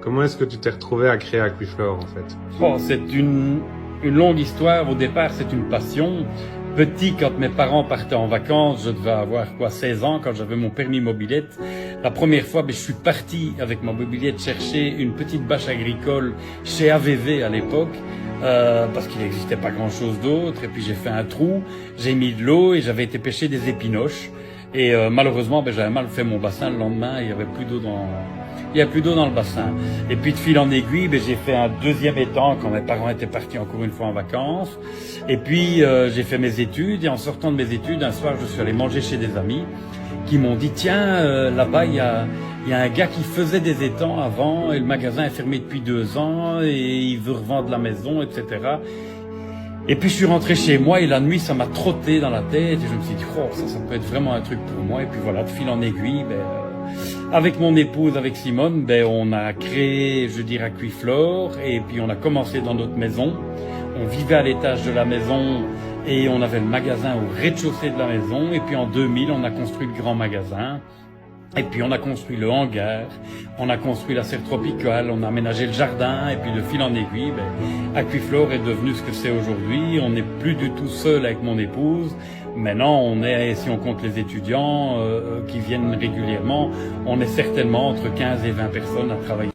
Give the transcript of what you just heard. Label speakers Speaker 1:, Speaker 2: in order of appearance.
Speaker 1: Comment est-ce que tu t'es retrouvé à créer Aquiflore en fait?
Speaker 2: Bon, c'est une longue histoire. Au départ, c'est une passion. Petit, quand mes parents partaient en vacances, je devais avoir 16 ans, quand j'avais mon permis mobilette. La première fois, je suis parti avec ma mobilette chercher une petite bâche agricole chez AVV à l'époque, parce qu'il n'existait pas grand-chose d'autre. Et puis j'ai fait un trou, j'ai mis de l'eau et j'avais été pêcher des épinoches. Et malheureusement, j'avais mal fait mon bassin le lendemain, il y avait plus d'eau dans le bassin. Et puis de fil en aiguille, j'ai fait un deuxième étang quand mes parents étaient partis encore une fois en vacances. Et puis j'ai fait mes études et en sortant de mes études, un soir je suis allé manger chez des amis qui m'ont dit tiens, là-bas il y a un gars qui faisait des étangs avant et le magasin est fermé depuis 2 ans et il veut revendre la maison, etc. Et puis je suis rentré chez moi et la nuit ça m'a trotté dans la tête et je me suis dit oh ça peut être vraiment un truc pour moi. Et puis voilà, de fil en aiguille, avec mon épouse, avec Simone, on a créé, Aquiflore, et puis on a commencé dans notre maison. On vivait à l'étage de la maison et on avait le magasin au rez-de-chaussée de la maison. Et puis en 2000, on a construit le grand magasin. Et puis on a construit le hangar, on a construit la serre tropicale, on a aménagé le jardin, et puis de fil en aiguille, Aquiflore est devenu ce que c'est aujourd'hui. On n'est plus du tout seul avec mon épouse. Maintenant, on est, si on compte les étudiants qui viennent régulièrement, on est certainement entre 15 et 20 personnes à travailler.